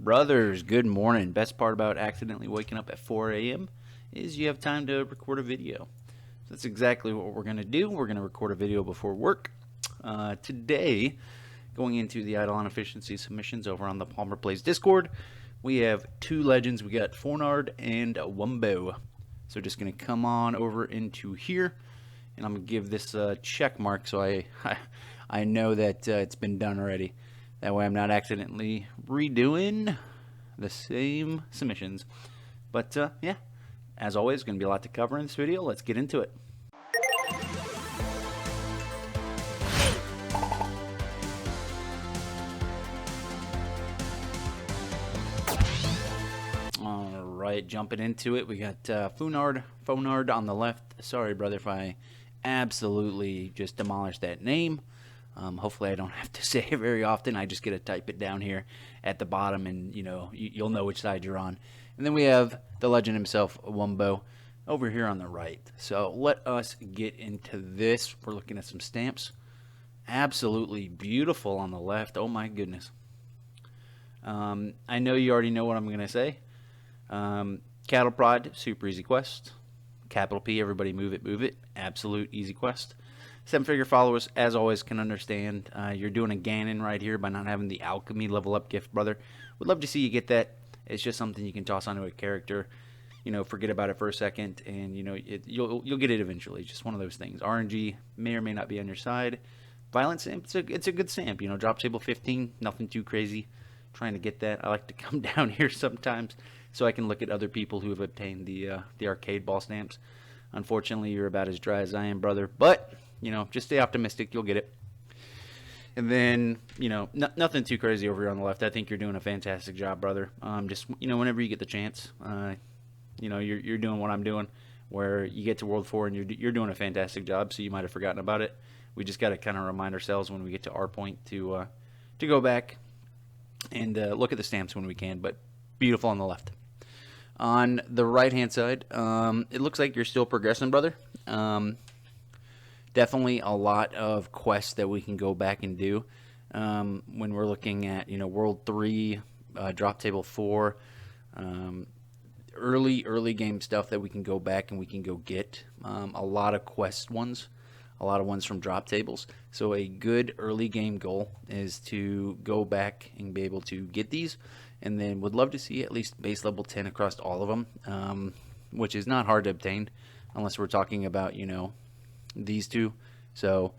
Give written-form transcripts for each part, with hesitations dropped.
Brothers, good morning. Best part about accidentally waking up at 4 a.m. is you have time to record a video. So that's exactly what we're going to do. We're going to record a video before work. Today, going into the Idleon efficiency submissions over on the PalmerPlays Discord, we have two legends. We got Fouinard and Wumbo. So just going to come on over into here, and I'm going to give this a check mark so I know that it's been done already. That way I'm not accidentally redoing the same submissions. But yeah, as always, going to be a lot to cover in this video. Let's get into it. Alright, jumping into it, we got Fouinard on the left. Sorry, brother, if I absolutely just demolished that name. Hopefully I don't have to say it very often. I just get to type it down here at the bottom, and you'll know which side you're on. And then we have the legend himself, Wumbo, over here on the right. So let us get into this. We're looking at some stamps. Absolutely beautiful on the left. Oh my goodness. I know you already know what I'm going to say. Cattle Prod, super easy quest. Capital P, everybody move it. Absolute easy quest. 7-figure followers, as always, can understand. You're doing a Ganon right here by not having the alchemy level up gift, brother. Would love to see you get that. It's just something you can toss onto a character. Forget about it for a second, and you'll get it eventually. Just one of those things. RNG may or may not be on your side. Violent Stamp, it's a good stamp. Drop table 15, nothing too crazy. Trying to get that. I like to come down here sometimes so I can look at other people who have obtained the arcade ball stamps. Unfortunately, you're about as dry as I am, brother. But just stay optimistic. You'll get it. And then, nothing too crazy over here on the left. I think you're doing a fantastic job, brother. Just, whenever you get the chance, you're doing what I'm doing, where you get to World 4 and you're doing a fantastic job, so you might have forgotten about it. We just got to kind of remind ourselves when we get to our point to go back and look at the stamps when we can. But beautiful on the left. On the right-hand side, it looks like you're still progressing, brother. Definitely a lot of quests that we can go back and do when we're looking at World 3, Drop Table 4, early game stuff that we can go back and we can go get. A lot of quest ones, a lot of ones from drop tables. So a good early game goal is to go back and be able to get these, and then would love to see at least base level 10 across all of them, which is not hard to obtain unless we're talking about these two. So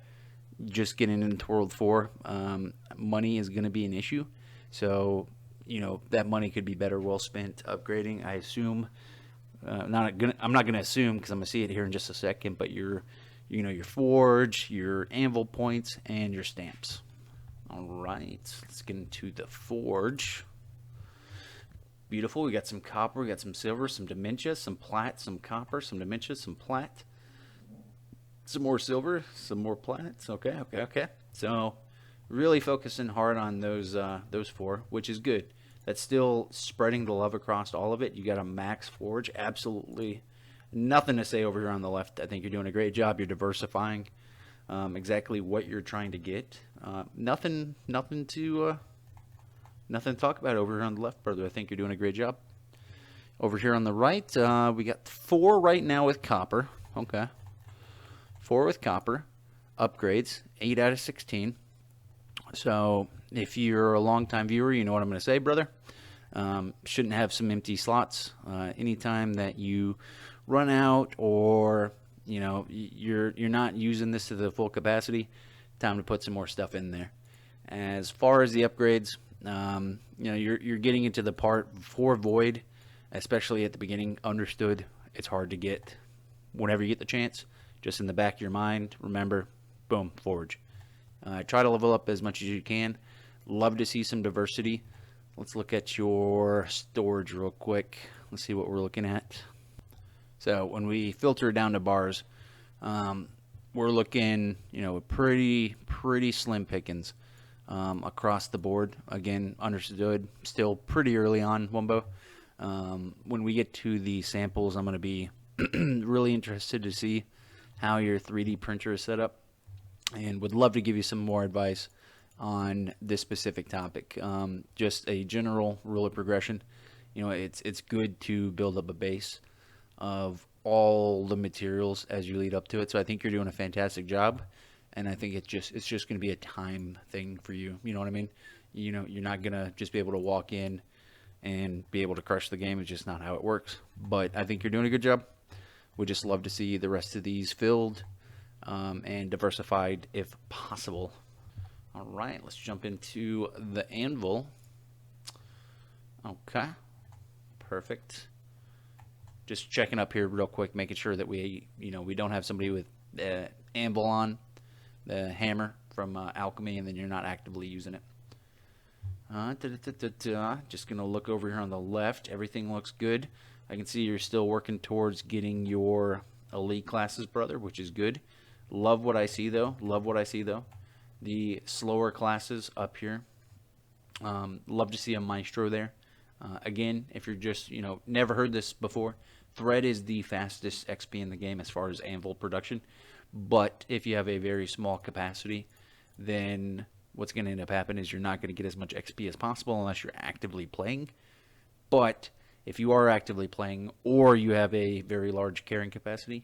just getting into World 4, money is going to be an issue. So that money could be better well spent upgrading, I assume. I'm not gonna assume, because I'm gonna see it here in just a second, but your forge, your anvil points, and your stamps. All right, let's get into the forge. Beautiful. We got some copper, we got some silver, some dementia, some plat, some copper, some dementia, some plat, some more silver, some more plats. Okay. So really focusing hard on those four, which is good. That's still spreading the love across all of it. You got a max forge. Absolutely nothing to say over here on the left. I think you're doing a great job. You're diversifying exactly what you're trying to get. Nothing to talk about over here on the left, brother. I think you're doing a great job. Over here on the right, we got 4 right now with copper. Okay. 4 with copper. Upgrades, 8 out of 16. So if you're a long-time viewer, you know what I'm going to say, brother. Shouldn't have some empty slots. Anytime that you run out, or you're not using this to the full capacity, time to put some more stuff in there. As far as the upgrades, you're getting into the part for void, especially at the beginning. Understood, it's hard to get. Whenever you get the chance, just in the back of your mind, remember, boom, forge. Try to level up as much as you can. Love to see some diversity. Let's look at your storage real quick. Let's see what we're looking at. So when we filter down to bars, we're looking, pretty slim pickings across the board. Again, understood, still pretty early on, Wumbo. When we get to the samples, I'm going to be really interested to see how your 3D printer is set up, and would love to give you some more advice on this specific topic. Just a general rule of progression. You know, it's good to build up a base of all the materials as you lead up to it. So I think you're doing a fantastic job, and I think it's just going to be a time thing for you. You know what I mean? You know, you're not gonna just be able to walk in and be able to crush the game. It's just not how it works. But I think you're doing a good job. Would just love to see the rest of these filled and diversified if possible. All right, let's jump into the anvil. Okay, perfect. Just checking up here real quick, making sure that we don't have somebody with anvil on the hammer from alchemy, and then you're not actively using it. Just gonna look over here on the left. Everything looks good. I can see you're still working towards getting your elite classes, brother, which is good. Love what I see though. Love what I see though. The slower classes up here. Love to see a maestro there. Again, if you're just never heard this before, thread is the fastest XP in the game as far as anvil production. But if you have a very small capacity, then what's going to end up happening is you're not going to get as much XP as possible unless you're actively playing. But if you are actively playing or you have a very large carrying capacity,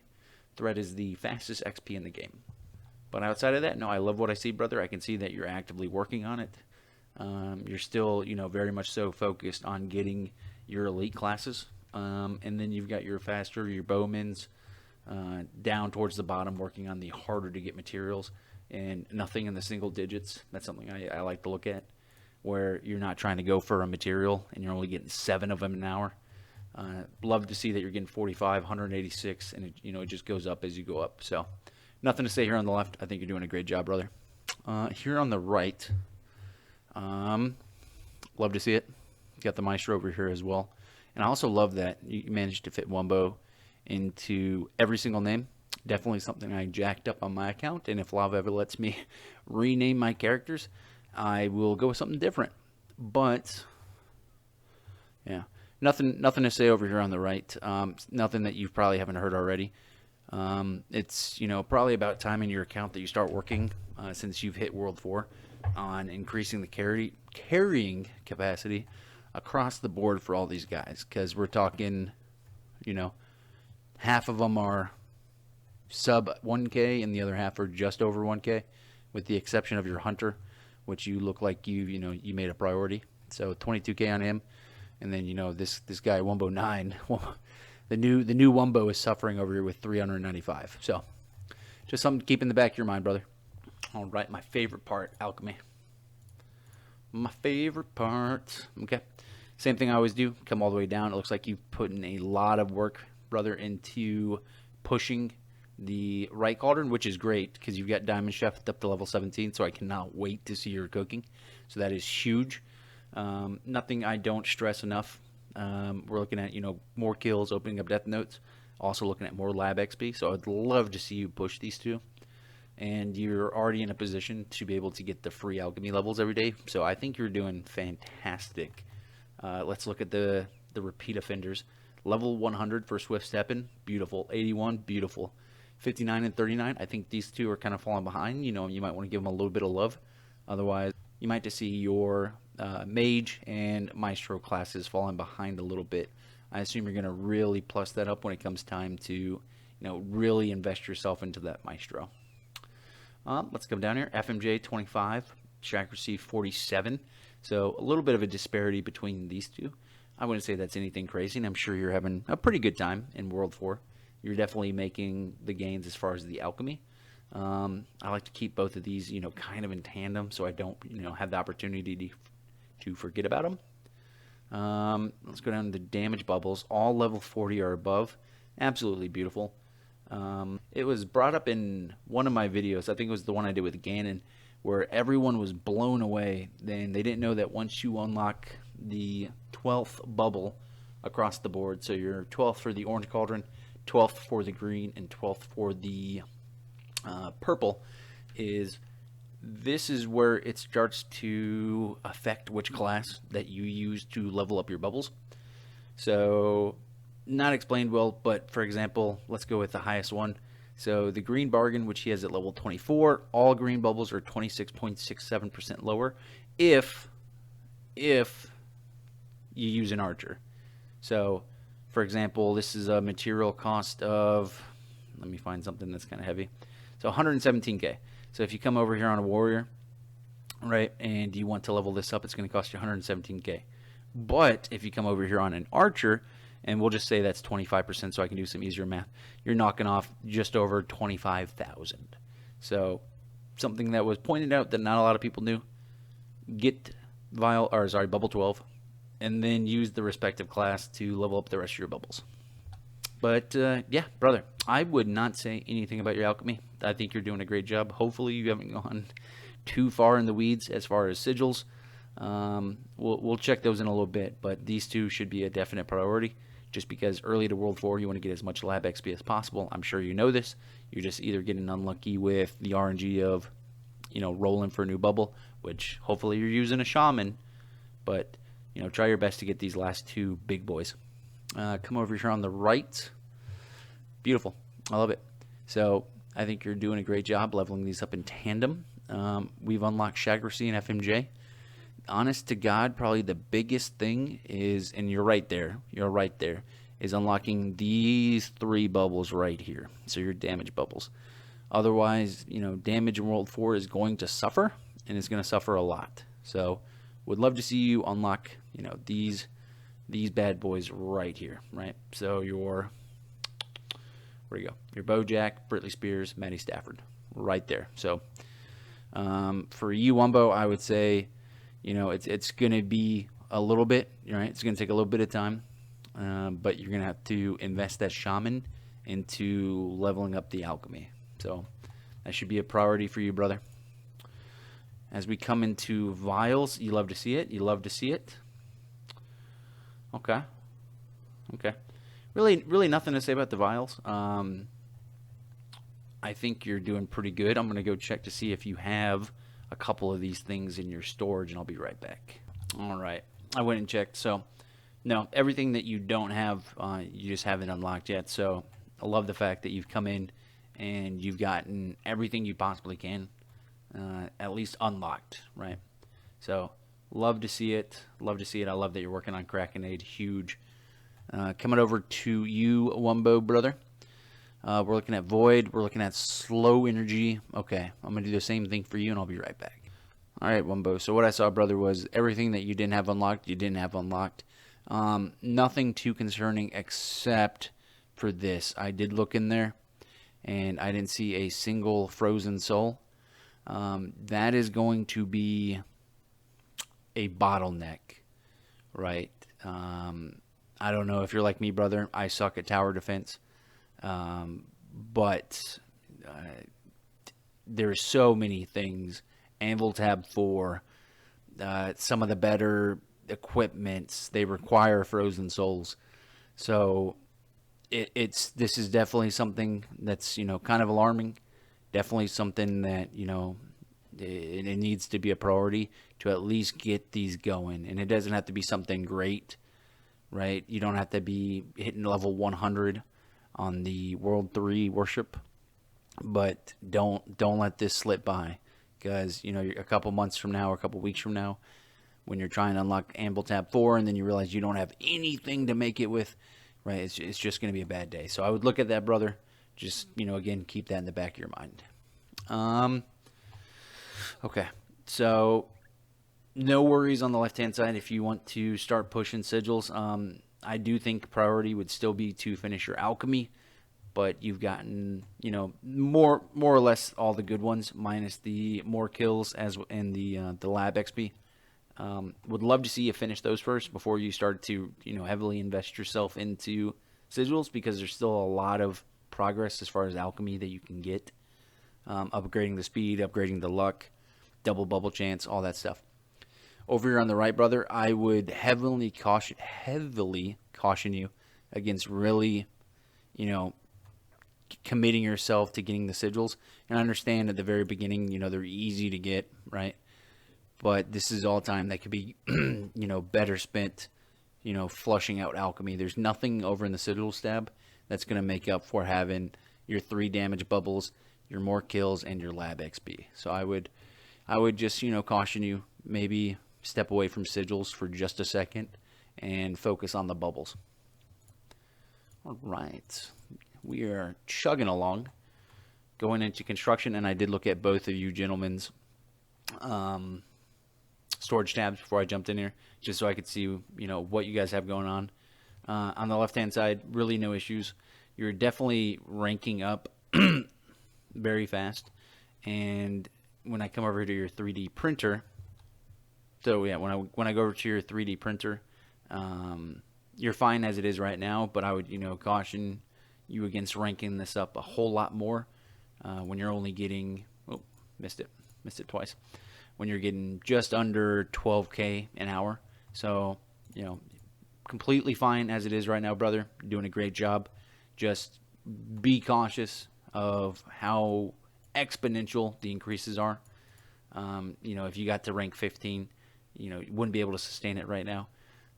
thread is the fastest XP in the game. But outside of that, no, I love what I see, brother. I can see that you're actively working on it. You're still, very much so focused on getting your elite classes. And then you've got your faster, your bowmans, down towards the bottom, working on the harder to get materials. And nothing in the single digits. That's something I like to look at, where you're not trying to go for a material and you're only getting 7 of them an hour. Love to see that you're getting 45, 186, and it just goes up as you go up. So nothing to say here on the left. I think you're doing a great job, brother. Here on the right, love to see it. Got the maestro over here as well. And I also love that you managed to fit Wumbo into every single name. Definitely something I jacked up on my account, and if Lava ever lets me rename my characters, I will go with something different. But yeah, nothing to say over here on the right. Nothing that you probably haven't heard already. It's probably about time in your account that you start working since you've hit World 4 on increasing the carrying capacity across the board for all these guys, because we're talking, half of them are sub 1K and the other half are just over 1K, with the exception of your hunter, which you look like you made a priority. So 22K on him, and then this guy Wumbo 9, the new Wumbo is suffering over here with 395. So just something to keep in the back of your mind, brother. All right, my favorite part, alchemy. My favorite part. Okay, same thing I always do. Come all the way down. It looks like you've put in a lot of work, brother, into pushing the right cauldron, which is great because you've got Diamond Chef up to level 17, so I cannot wait to see your cooking. So that is huge. Nothing I don't stress enough. We're looking at more kills, opening up death notes, also looking at more lab XP. So I'd love to see you push these two, and you're already in a position to be able to get the free alchemy levels every day. So I think you're doing fantastic. Let's look at the repeat offenders. Level 100 for Swift Steppin', beautiful. 81, beautiful. 59 and 39, I think these two are kind of falling behind. You might want to give them a little bit of love. Otherwise, you might just see your mage and maestro classes falling behind a little bit. I assume you're going to really plus that up when it comes time to, really invest yourself into that maestro. Let's come down here. FMJ 25, accuracy 47. So a little bit of a disparity between these two. I wouldn't say that's anything crazy, and I'm sure you're having a pretty good time in World 4. You're definitely making the gains as far as the alchemy. I like to keep both of these, kind of in tandem, so I don't, have the opportunity to forget about them. Let's go down to the damage bubbles. All level 40 or above. Absolutely beautiful. It was brought up in one of my videos. I think it was the one I did with Ganon, where everyone was blown away. Then they didn't know that once you unlock the 12th bubble across the board, so your 12th for the orange cauldron, 12th for the green, and 12th for the purple, this is where it starts to affect which class that you use to level up your bubbles. So not explained well, but for example, let's go with the highest one, So the green bargain, which he has at level 24, all green bubbles are 26.67% lower if you use an archer. So, for example, this is a material cost of, let me find something that's kind of heavy. So 117k. So if you come over here on a warrior, right, and you want to level this up, it's going to cost you 117k. But if you come over here on an archer, and we'll just say that's 25% so I can do some easier math, you're knocking off just over 25,000. So something that was pointed out that not a lot of people knew, get bubble 12, and then use the respective class to level up the rest of your bubbles. But yeah, brother, I would not say anything about your alchemy. I think you're doing a great job. Hopefully you haven't gone too far in the weeds as far as sigils. We'll check those in a little bit, but these two should be a definite priority, just because early to World 4 you want to get as much lab XP as possible. I'm sure you know this. You're just either getting unlucky with the RNG of, rolling for a new bubble, which hopefully you're using a shaman, but try your best to get these last two big boys. Come over here on the right. Beautiful. I love it. So I think you're doing a great job leveling these up in tandem. We've unlocked Shagracy and FMJ. Honest to God, probably the biggest thing is, and you're right there, is unlocking these three bubbles right here. So your damage bubbles. Otherwise, damage in World 4 is going to suffer, and it's going to suffer a lot. So would love to see you unlock, these bad boys right here, right? So where you go? Your Bojack, Britley Spears, Matty Stafford, right there. So for you, Wumbo, I would say, it's going to be a little bit, right? It's going to take a little bit of time, but you're going to have to invest that shaman into leveling up the alchemy. So that should be a priority for you, brother. As we come into vials, you love to see it. You love to see it. Okay. Really nothing to say about the vials. I think you're doing pretty good. I'm going to go check to see if you have a couple of these things in your storage, and I'll be right back. All right. I went and checked. So, no, everything that you don't have, you just haven't unlocked yet. So, I love the fact that you've come in and you've gotten everything you possibly can, at least unlocked, right? So, love to see it. I love that you're working on Krakenade. Huge. Coming over to you, Wumbo, brother. We're looking at Void. We're looking at Slow Energy. Okay, I'm going to do the same thing for you, and I'll be right back. All right, Wumbo. So what I saw, brother, was everything that you didn't have unlocked, you didn't have unlocked. Nothing too concerning except for this. I did look in there, and I didn't see a single frozen soul. That is going to be a bottleneck, right? I don't know if you're like me, brother. I suck at tower defense. But there's so many things. Anvil tab 4, some of the better equipments, they require frozen souls. So this is definitely something that's, kind of alarming. Definitely something that, it needs to be a priority to at least get these going. And it doesn't have to be something great, right? You don't have to be hitting level 100 on the World 3 worship, but don't let this slip by, because a couple months from now or a couple weeks from now, when you're trying to unlock Anvil tab 4 and then you realize you don't have anything to make it with, right? It's just going to be a bad day. So I would look at that, brother. Just again, keep that in the back of your mind. Okay, so no worries on the left hand side if you want to start pushing sigils. I do think priority would still be to finish your alchemy, but you've gotten, more or less all the good ones, minus the more kills and the lab XP. Would love to see you finish those first before you start to, heavily invest yourself into sigils, because there's still a lot of progress as far as alchemy that you can get. Upgrading the speed, upgrading the luck, double bubble chance, all that stuff. Over here on the right, brother, I would heavily caution you against really, committing yourself to getting the sigils. And I understand at the very beginning, they're easy to get, right? But this is all time that could be, better spent, flushing out alchemy. There's nothing over in the sigils tab that's going to make up for having, your 3 damage bubbles, your more kills, and your lab XP. So I would just, you know, caution you, maybe step away from sigils for just a second and focus on the bubbles. All right, we are chugging along, going into construction, and I did look at both of you gentlemen's storage tabs before I jumped in here, just so I could see, you know, what you guys have going on. On the left-hand side, really no issues. You're definitely ranking up very fast. And when I come over to your 3D printer, so yeah, when I go over to your 3D printer, you're fine as it is right now, but I would, you know, caution you against ranking this up a whole lot more when you're only getting, oh, missed it twice, when you're getting just under 12K an hour. So, you know, completely fine as it is right now, brother. You're doing a great job. Just be cautious of how exponential the increases are. You know, if you got to rank 15, you know, you wouldn't be able to sustain it right now.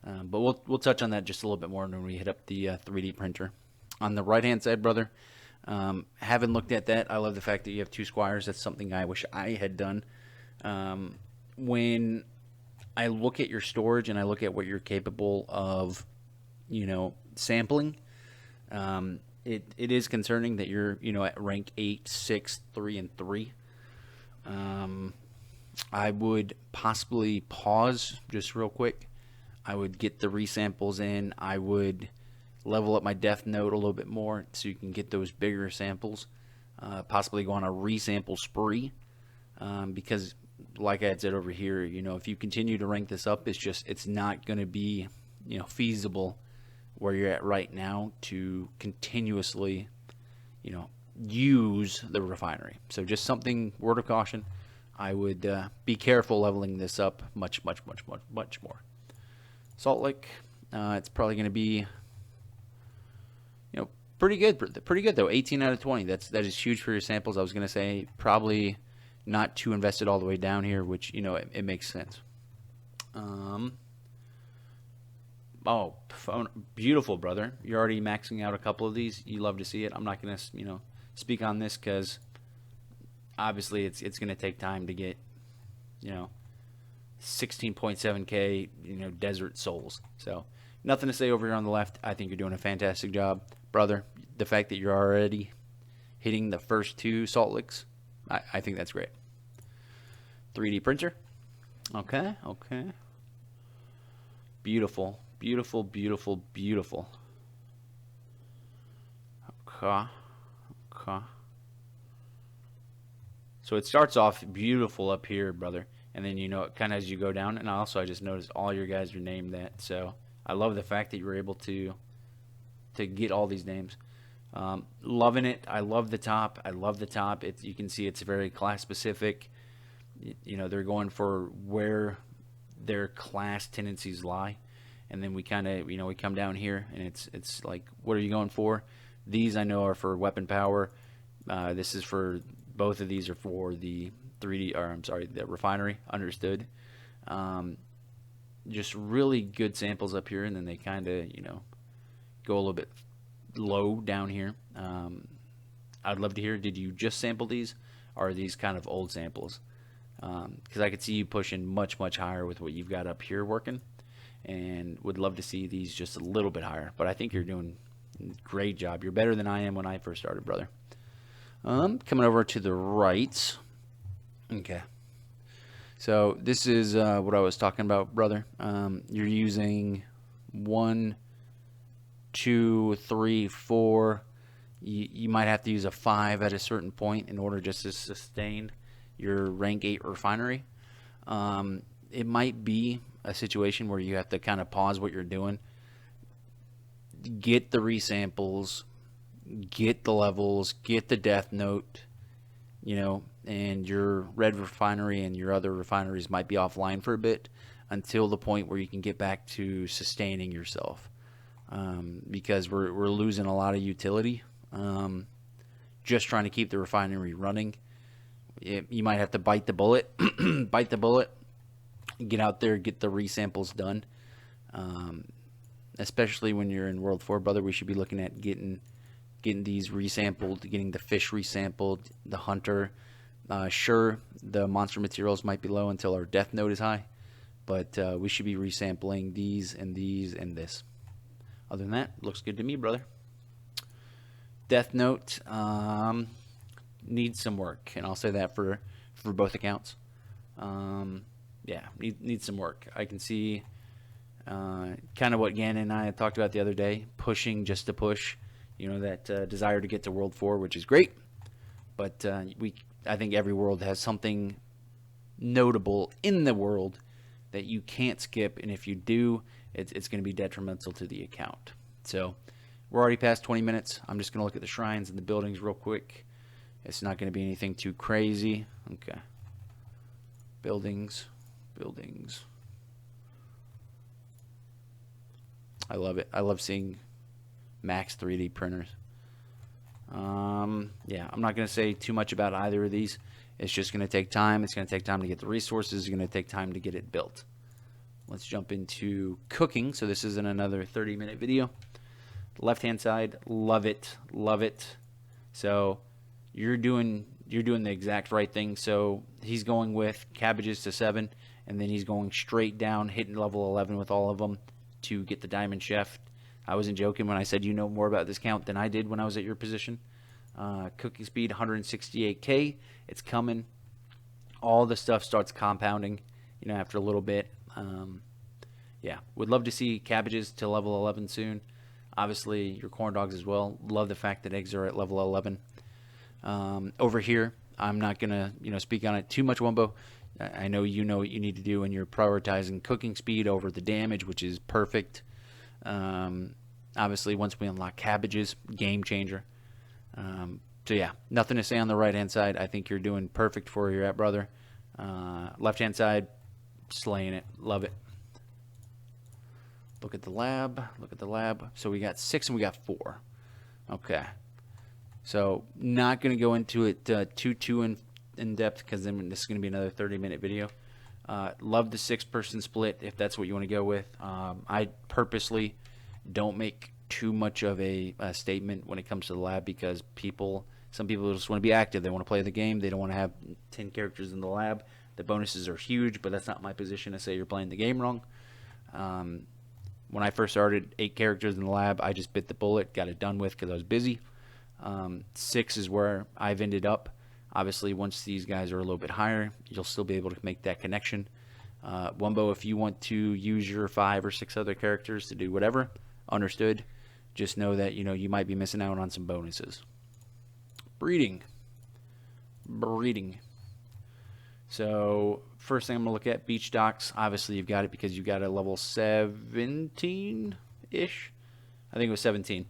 But we'll touch on that just a little bit more when we hit up the 3D printer. On the right hand side, brother, haven't looked at that. I love the fact that you have 2 squires. That's something I wish I had done. When I look at your storage and I look at what you're capable of, you know, sampling, it is concerning that you're, you know, at rank 8, 6, 3, and 3. I would possibly pause just real quick. I would get the resamples in. I would level up my depth node a little bit more so you can get those bigger samples. Possibly go on a resample spree, because like I had said over here, you know, if you continue to rank this up, it's not going to be, you know, feasible where you're at right now to continuously, you know, use the refinery. So just something, word of caution, I would be careful leveling this up much more. Salt Lake, it's probably going to be, you know, pretty good though. 18 out of 20. That is huge for your samples. I was going to say probably not too invested all the way down here, which, you know, it makes sense. Oh, beautiful, brother. You're already maxing out a couple of these. You love to see it. I'm not going to, you know, speak on this because obviously it's going to take time to get, you know, 16.7K, you know, desert souls. So nothing to say over here on the left. I think you're doing a fantastic job, brother. The fact that you're already hitting the first 2 salt licks, I think that's great. 3D printer. Okay. Beautiful. Okay. So it starts off beautiful up here, brother. And then, you know, kind of as you go down. And also, I just noticed all your guys are named that. So I love the fact that you were able to get all these names. Loving it. I love the top. You can see it's very class specific. You know, they're going for where their class tendencies lie. And then we kind of, you know, we come down here and it's like, what are you going for? These I know are for weapon power. This is for, both of these are for the the refinery. Understood. Just really good samples up here, and then they kind of, you know, go a little bit low down here. I'd love to hear, did you just sample these, or are these kind of old samples? Because I could see you pushing much higher with what you've got up here working, and would love to see these just a little bit higher. But I think you're doing a great job. You're better than I am when I first started, brother. Coming over to the right. Okay. So this is what I was talking about, brother. You're using 1, 2, 3, 4. You might have to use a 5 at a certain point in order just to sustain your rank 8 refinery. It might be a situation where you have to kind of pause what you're doing, get the resamples, get the levels, get the death note, you know, and your red refinery and your other refineries might be offline for a bit until the point where you can get back to sustaining yourself, because we're losing a lot of utility just trying to keep the refinery running. You might have to bite the bullet, get out there, get the resamples done, especially when you're in World 4, brother. We should be looking at getting getting these resampled, getting the fish resampled, the hunter. Sure, the monster materials might be low until our death note is high, but we should be resampling these and these and this. Other than that, looks good to me, brother. Death note needs some work, and I'll say that for both accounts. Yeah, needs some work. I can see kind of what Gannon and I had talked about the other day, pushing just to push, you know, that desire to get to World 4, which is great, but I think every world has something notable in the world that you can't skip, and if you do, it's going to be detrimental to the account. So we're already past 20 minutes. I'm just going to look at the shrines and the buildings real quick. It's not going to be anything too crazy. Okay. Buildings. I love it. I love seeing Max 3D printers. Yeah, I'm not going to say too much about either of these. It's just going to take time. It's going to take time to get the resources. It's going to take time to get it built. Let's jump into cooking. So this isn't another 30-minute video. Left-hand side, love it. So you're doing the exact right thing. So he's going with cabbages to 7, and then he's going straight down, hitting level 11 with all of them to get the Diamond Chef. I wasn't joking when I said you know more about this count than I did when I was at your position. Cooking speed 168k. It's coming. All the stuff starts compounding, you know, after a little bit. Yeah, would love to see cabbages to level 11 soon. Obviously, your corn dogs as well. Love the fact that eggs are at level 11. Over here, I'm not gonna, you know, speak on it too much, Wumbo. I know you know what you need to do, and you're prioritizing cooking speed over the damage, which is perfect. Obviously, once we unlock cabbages, game changer. So yeah, nothing to say on the right-hand side. I think you're doing perfect for where you're at, brother. Left-hand side, slaying it. Love it. Look at the lab. So we got 6 and we got 4. Okay. So not going to go into it too in depth, because then this is going to be another 30-minute video. Love the 6-person split if that's what you want to go with. I purposely don't make too much of a statement when it comes to the lab, because some people just want to be active. They want to play the game. They don't want to have 10 characters in the lab. The bonuses are huge, but that's not my position to say you're playing the game wrong. When I first started, 8 characters in the lab, I just bit the bullet, got it done with because I was busy. 6 is where I've ended up. Obviously, once these guys are a little bit higher, you'll still be able to make that connection. Wumbo, if you want to use your 5 or 6 other characters to do whatever, understood. Just know that, you know, you might be missing out on some bonuses. Breeding. So first thing I'm gonna look at, beach docks. Obviously, you've got it because you got a level 17-ish. I think it was 17.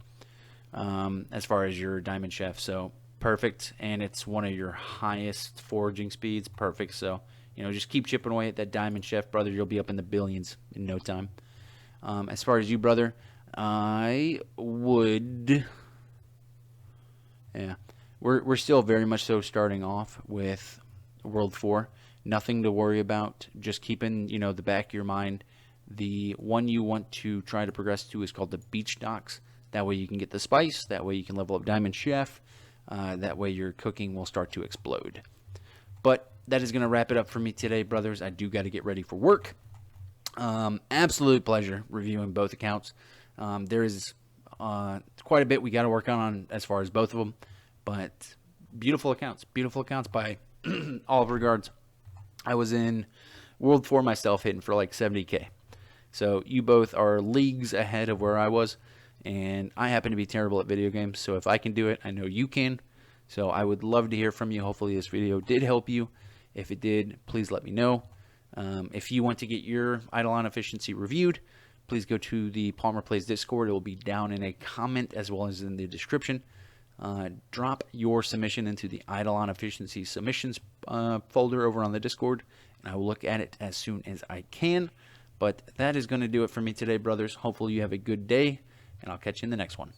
As far as your Diamond Chef, so perfect, and it's one of your highest foraging speeds. Perfect. So, you know, just keep chipping away at that Diamond Chef, brother. You'll be up in the billions in no time. As far as you, brother, I would, yeah, we're still very much so starting off with World 4. Nothing to worry about. Just keeping, you know, the back of your mind. The one you want to try to progress to is called the beach docks. That way you can get the spice. That way you can level up Diamond Chef. That way your cooking will start to explode. But that is going to wrap it up for me today, brothers. I do got to get ready for work. Absolute pleasure reviewing both accounts. There is quite a bit we got to work on as far as both of them. But beautiful accounts by all regards. I was in World 4 myself, hitting for like 70k. So you both are leagues ahead of where I was. And I happen to be terrible at video games, so if I can do it, I know you can. So I would love to hear from you. Hopefully this video did help you. If it did, please let me know. If you want to get your Idleon efficiency reviewed, please go to the PalmerPlays Discord. It will be down in a comment as well as in the description. Drop your submission into the Idleon efficiency submissions folder over on the Discord, and I will look at it as soon as I can. But that is going to do it for me today, brothers. Hopefully you have a good day, and I'll catch you in the next one.